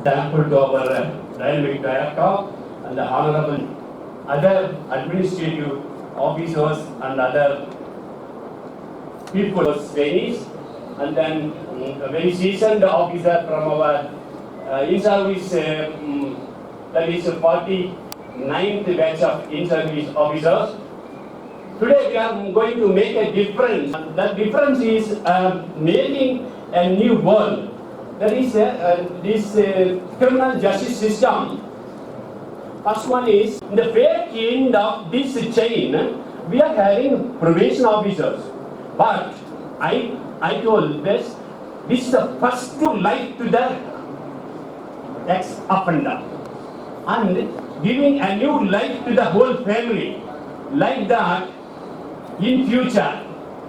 Thankful to our Railway Director and the honorable other administrative officers and other people, trainees, and then a very seasoned officer from our in-service, that is 49th batch of in-service officers. Today we are going to make a difference. The difference is making a new world. That is this criminal justice system. First one is, in the very end of this chain, we are having probation officers. But I told this is the first life to the ex-offender and giving a new life to the whole family. Like that, in future,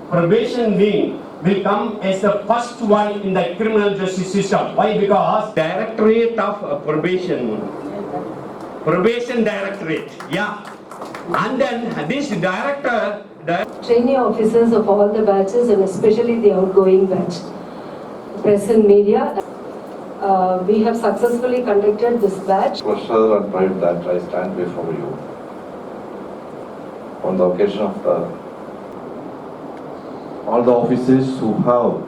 probation wing will come as the first one in the criminal justice system. Why? Because Directorate of Probation Directorate, yeah. And then this director, trainee officers of all the batches and especially the outgoing batch, press and media. We have successfully conducted this batch. Pleasure and pride that I stand before you on the occasion of all the officers who have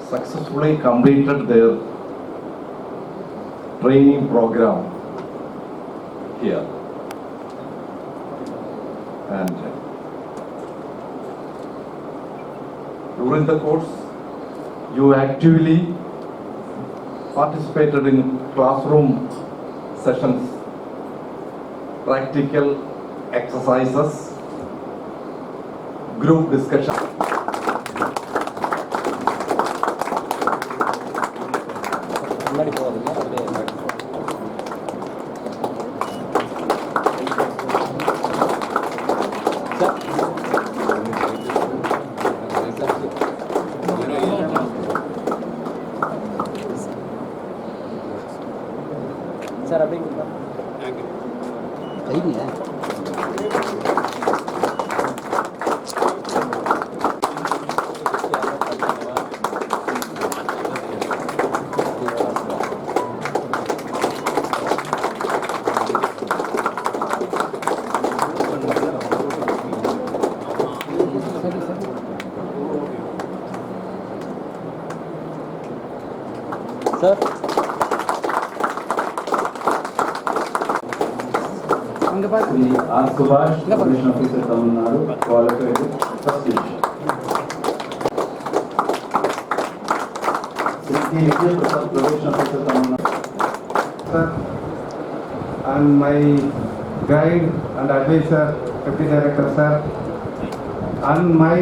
successfully completed their training program here. And during the course, you actively participated in classroom sessions, practical exercises, group discussion. Sir அப்படிங்களா கைதியா sir Sri R. Subhash, Probation Officer, Tamil Nadu, qualified first division. Sri K. Vijay Prasad, Probation Officer, Tamil Nadu. Sir, and my guide and advisor, Deputy Director, sir, and my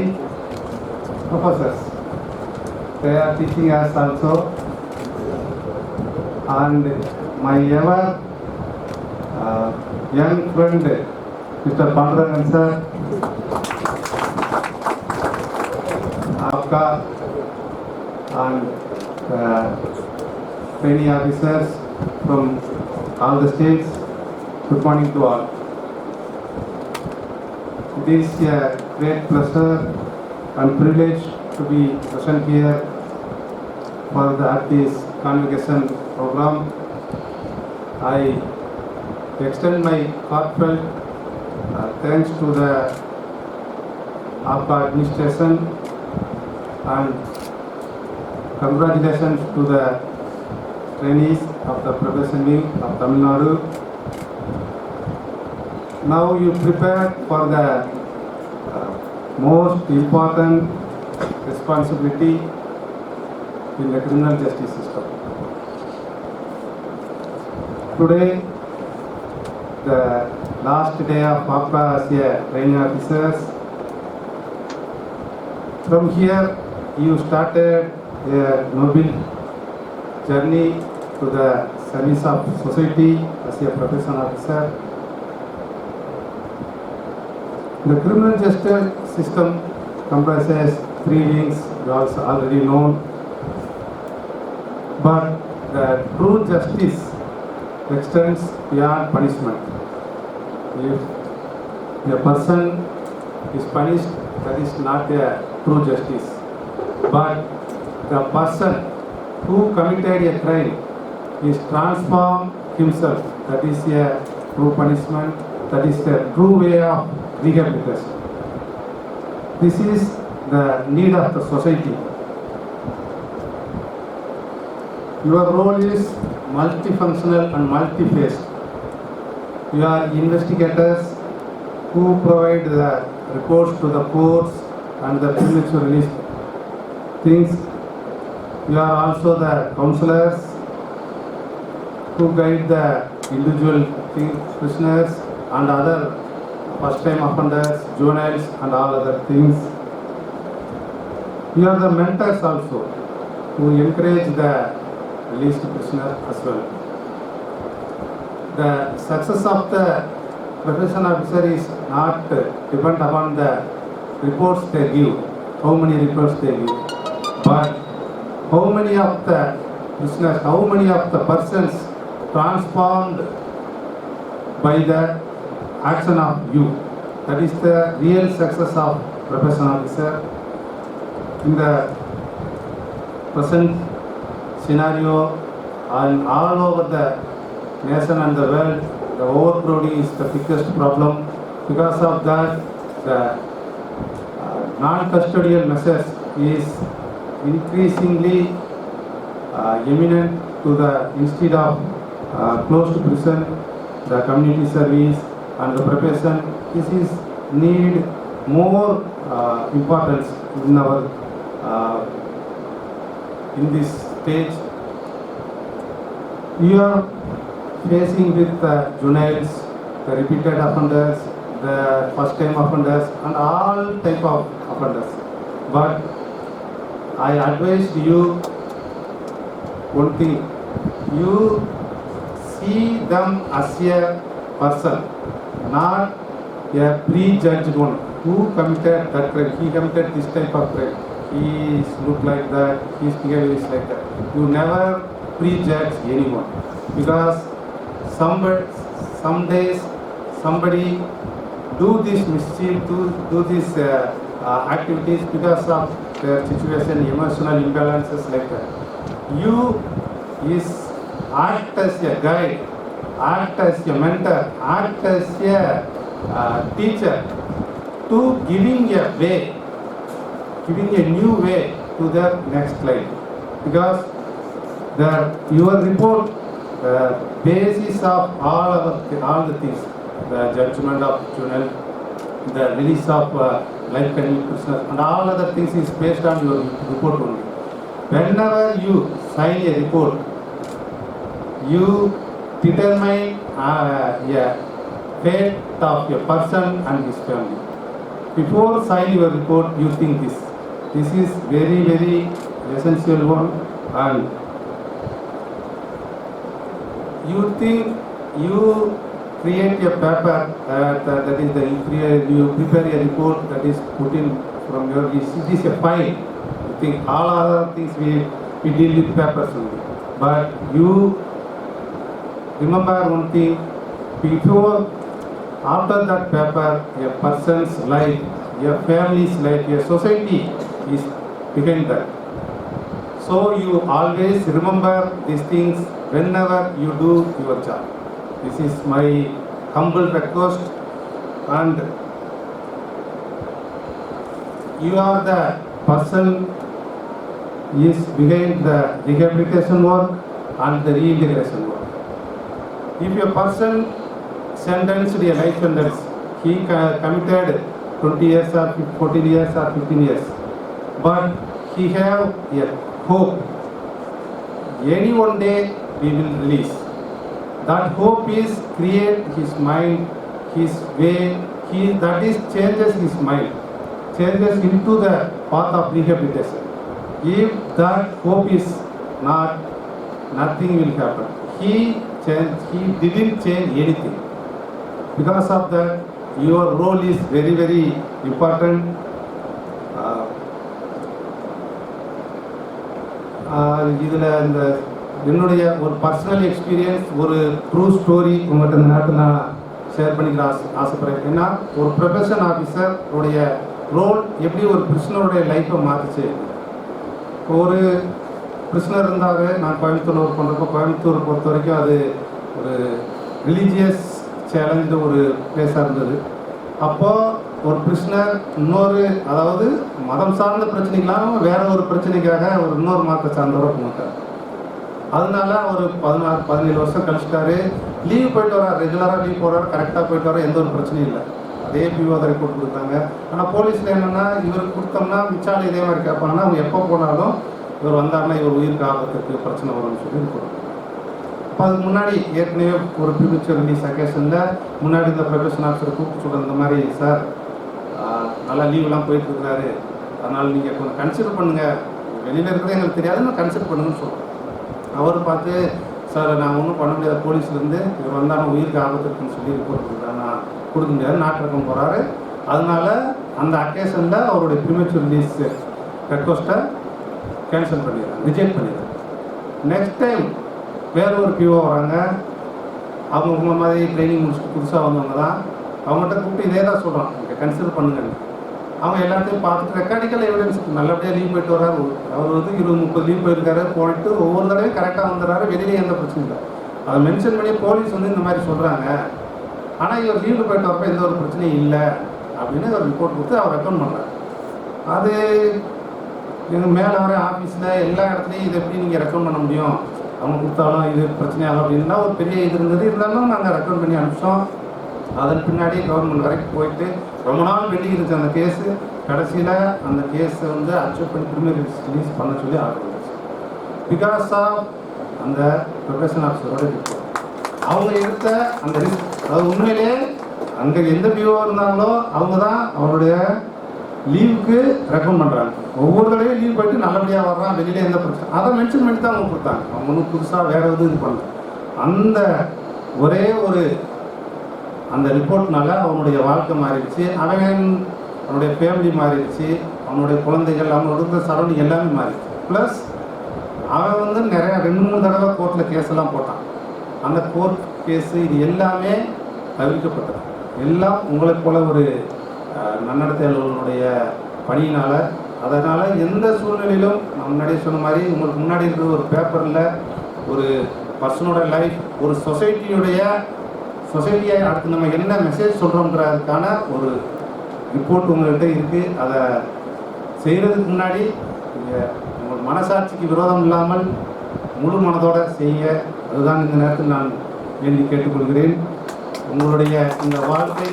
professors. They are teaching us also, and my ever young friend, Mr. Pandran sir, Apca, and trainee officers from all the states. Good morning to all. It is a great pleasure and privilege to be present here for this convocation program. I extend my heartfelt thanks to the Apca administration and congratulations to the trainees of the probation wing of Tamil Nadu. Now you prepare for the most important responsibility in the criminal justice system. Today, the last day of Apca as a training officers. From here, you started a noble journey to the service of society as a professional officer. The criminal justice system comprises 3 wings, you also already known. But the true justice extends beyond punishment. If a person is punished, that is not a true justice. but the person who committed a crime is transformed himself. That is a true punishment. That is the true way of rehabilitation. This is the need of the society. Your role is multifunctional and multi-faced. You are investigators who provide the reports to the courts and the premature release things. You are also the counselors who guide the individual prisoners and other first-time offenders, juveniles and all other things. You are the mentors also who encourage the released prisoner as well. The success of the probation officer is not depend upon the reports they give, how many reports they give, but how many of the prisoners, how many of the persons transformed by the action of you. That is the real success of probation officer. In the present scenario and all over the nation and the world, the overcrowding is the biggest problem. Because of that, the non-custodial measures is increasingly eminent to the instead of closed prison, the community service and the probation. This is need more importance in our in this stage. You are facing with the juveniles, the repeated offenders, the first-time offenders, and all type of offenders. But I advise you one thing: you see them as a person, not a prejudged one who committed that crime. He committed this type of crime. He look like that. His behavior is like that. You never prejudge anyone, because some days somebody do this mischief, do these activities because of their situation, emotional imbalances like that. You is act as a guide, act as a mentor, act as a teacher to giving a way, giving a new way to their next life. Because your report, the basis of all the things, the judgment of juvenile, the release of life-condemned prisoners, and all other things is based on your report only. Whenever you sign a report, you determine a fate of a person and his family. Before signing your report, you think this. This is very, very essential one, and you think you create a paper that is you prepare a report that is put in from your, it is a file. You think all other things we deal with papers only. But you remember one thing: before, after that paper, a person's life, a family's life, a society is behind that. So you always remember these things whenever you do your job. This is my humble request, and you are the person is behind the rehabilitation work and the reintegration work. If a person sentenced a life sentence, he committed 20 years or 14 years or 15 years, but he have a hope. Any one day we will release. That hope is create his mind, his way, that is changes his mind, changes into the path of rehabilitation. If that hope is not, nothing will happen. He didn't change anything. Because of that, your role is very, very important. இதில் இந்த என்னுடைய ஒரு personal experience, ஒரு true story உங்கள்கிட்ட இந்த நேரத்தில் நான் share பண்ணிக்கிற ஆசைப்படுறேன். ஏன்னா ஒரு ப்ரொஃபஷன் ஆஃபீஸர் உடைய ரோல் எப்படி ஒரு பிரிசனருடைய லைஃப்பை மாற்றுச்சு. ஒரு பிரிசனர் இருந்தார். நான் கோயம்புத்தூர் ஒர்க் பண்ணுறப்போ கோயம்புத்தூர் பொறுத்த வரைக்கும் அது ஒரு ரிலீஜியஸ் சேலஞ்சு ஒரு பிளேஸாக இருந்தது. அப்போது ஒரு பிரிசனர் இன்னொரு, அதாவது மதம் சார்ந்த பிரச்சனைக்கெல்லாம் வேற ஒரு பிரச்சனைக்காக ஒரு இன்னொரு மதத்தை சார்ந்தவரை போட்டார். அதனால ஒரு 16-17 வருஷம் கழிச்சிட்டாரு. லீவ் போயிட்டு வரார், ரெகுலராக லீவ் போகிறார், கரெக்டாக போயிட்டு வர, எந்த ஒரு பிரச்சனையும் இல்லை. அதே பிஓ ரிப்போர்ட் கொடுத்தாங்க. ஆனால் போலீஸில் என்னென்னா இவருக்கு கொடுத்தோம்னா மிச்சாலும் இதே மாதிரி கேட்பாங்கன்னா அவங்க எப்போ போனாலும் இவர் வந்தாருன்னா இவர் உயிருக்கு ஆபத்துக்கு பிரச்சனை வரும்னு சொல்லி கொடுக்கும். அப்போ அதுக்கு முன்னாடி ஏற்கனவே ஒரு ப்ரீமெச்சூர் ரிலீஸ் அக்கேஷனில் முன்னாடி இந்த ப்ரொபேஷன் ஆஃபீஸர் கூப்பிட்டு சொல்கிற இந்த மாதிரி, சார் நல்லா லீவ்லாம் போயிட்டு இருக்கிறாரு, அதனால் நீங்கள் கொஞ்சம் கன்சிடர் பண்ணுங்கள், வெளியில் இருக்கிறது எங்களுக்கு தெரியாதுன்னு கன்சிடர் பண்ணுங்கன்னு சொல்கிறோம். அவர் பார்த்து, சார் நான் ஒன்றும் பண்ண முடியாது, போலீஸ்லேருந்து இவர் வந்தாலும் உயிருக்கு ஆபத்து இருக்குன்னு சொல்லி ரிப்போர்ட் கொடுக்குறாங்க, நான் கொடுக்க முடியாது, நாட்டிற்கும் போகிறாரு. அதனால அந்த அக்கேஷனில் அவருடைய ப்ரீமெச்சூர் ரிலீஸ் ரெக்வஸ்ட்டை கேன்சல் பண்ணிடுறாங்க, ரிஜெக்ட் பண்ணிடுறாங்க. நெக்ஸ்ட் டைம் வேற ஒரு பிஓ வராங்க. அவங்க உங்களை மாதிரி ட்ரைனிங் முடிச்சுட்டு புதுசாக வந்தவங்க தான். அவங்ககிட்ட கூப்பிட்டு இதே தான் சொல்கிறோம், நீங்கள் கன்சிடர் பண்ணுங்கன்னு. அவங்க எல்லாத்தையும் பார்த்துட்டு ரெக்கார்டிக்கல் எவிடன்ஸ் நல்லபடியாக லீவ் போயிட்டு வர்றாரு. அவர் வந்து 20-30 லீவ் போயிருக்காரு, போயிட்டு ஒவ்வொரு தடவையும் கரெக்டாக வந்துடுறாரு, வெளியே எந்த பிரச்சனையும் இல்லை. அதை மென்ஷன் பண்ணி போலீஸ் வந்து இந்த மாதிரி சொல்கிறாங்க, ஆனால் இவர் லீவில் போயிட்டு வரப்போ எந்த ஒரு பிரச்சனையும் இல்லை அப்படின்னு ஒரு ரிப்போர்ட் கொடுத்து அவர் ரெக்கமெண்ட் பண்ணுறாரு. அது எங்கள் மேலே வர ஆஃபீஸில் எல்லா இடத்துலையும் இதை எப்படி நீங்கள் ரெக்கமெண்ட் பண்ண முடியும், அவங்க கொடுத்தாலும் இது பிரச்சனையாகும் அப்படின்னா ஒரு பெரிய இது இருந்தது. இருந்தாலும் நாங்கள் ரெக்கமெண்ட் பண்ணி அனுப்பிச்சோம். அதன் பின்னாடி கவர்மெண்ட் வரைக்கும் போயிட்டு ரொம்ப நாள் பெண்டிங் இருந்துச்சு அந்த கேஸு. கடைசியில் அந்த கேஸை வந்து அக்செப்ட் பண்ணி ப்ரீமியர் ரிலீஸ் பண்ண சொல்லி ஆர்டர் இருந்துச்சு. பிகாஸ் ஆஃப் அந்த ப்ரொபேஷன் ஆஃபீஸரோட ரிப்போர்ட் அவங்க எடுத்த அந்த ரிஸ்க். அதாவது உண்மையிலே அங்கே எந்த பிஓ இருந்தாங்களோ அவங்க தான் அவருடைய லீவுக்கு ரெக்கமெண்ட் பண்ணுறாங்க. ஒவ்வொரு தடவையும் லீவ் போயிட்டு நல்லபடியாக வர்றான், வெளியிலே எந்த பிரச்சனை, அதை மென்ஷன் பண்ணி தான் அவங்க கொடுத்தாங்க. அவங்க ஒன்றும் புதுசாக வேறு எதுவும் இது பண்ணல. அந்த ஒரே ஒரு அந்த ரிப்போர்ட்னால அவனுடைய வாழ்க்கை மாறிடுச்சு, அவனுடைய ஃபேமிலி மாறிடுச்சு, அவனுடைய குழந்தைகள், அவனோட இருந்த சரௌண்டிங் எல்லாமே மாறிடுச்சு. ப்ளஸ் அவன் வந்து நிறையா 2-3 தடவை கோர்ட்டில் கேஸெல்லாம் போட்டான். அந்த கோர்ட் கேஸு இது எல்லாமே தவிர்க்கப்பட்டது. எல்லாம் உங்களைப் போல ஒரு நன்னடத்தையாளர்களுடைய பணியினால். அதனால் எந்த சூழ்நிலையிலும் நான் முன்னாடியே சொன்ன மாதிரி உங்களுக்கு முன்னாடி இருக்கிற ஒரு பேப்பரில் ஒரு பர்சனோட லைஃப், ஒரு சொசைட்டியை அடுத்து நம்ம என்ன மெசேஜ் சொல்கிறோன்றதுக்கான ஒரு ரிப்போர்ட் உங்கள்கிட்ட இருக்குது. அதை செய்கிறதுக்கு முன்னாடி நீங்கள் உங்கள் மனசாட்சிக்கு விரோதம் இல்லாமல் முழு மனதோடு செய்ய, அதுதான் இந்த நேரத்தில் நான் வேண்டி கேட்டுக்கொள்கிறேன். உங்களுடைய இந்த வாழ்க்கை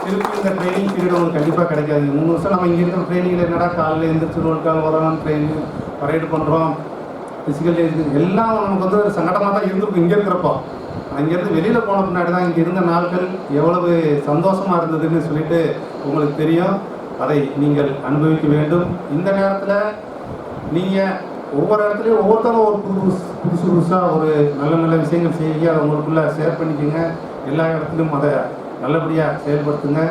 திருப்பி இந்த ட்ரைனிங் பீரியட் உங்களுக்கு கண்டிப்பாக கிடைக்காது. 3 வருஷம் நம்ம இங்கே இருக்கிற ட்ரைனிங்கில் என்னடா காலையில் எழுந்திரிச்சு ரோல் கால் வரலாம், ட்ரைனிங் பரேடு பண்ணுறோம், ஃபிசிக்கல் எல்லாம் நமக்கு வந்து ஒரு சங்கடமாக தான் இருந்திருக்கும் இங்கே இருக்கிறப்போ. அங்கேருந்து வெளியில் போன பின்னாடி தான் இங்கே இருந்த நாட்கள் எவ்வளவு சந்தோஷமாக இருந்ததுன்னு சொல்லிட்டு உங்களுக்கு தெரியும். அதை நீங்கள் அனுபவிக்க வேண்டும். இந்த நேரத்தில் நீங்கள் ஒவ்வொரு இடத்துலையும் ஒவ்வொருத்தரும் ஒரு புதுசாக ஒரு நல்ல விஷயங்கள் செய்ய அதை உங்களுக்குள்ளே ஷேர் பண்ணிக்கோங்க. எல்லா இடத்துலையும் அதை நல்லபடியாக செயல்படுத்துங்க.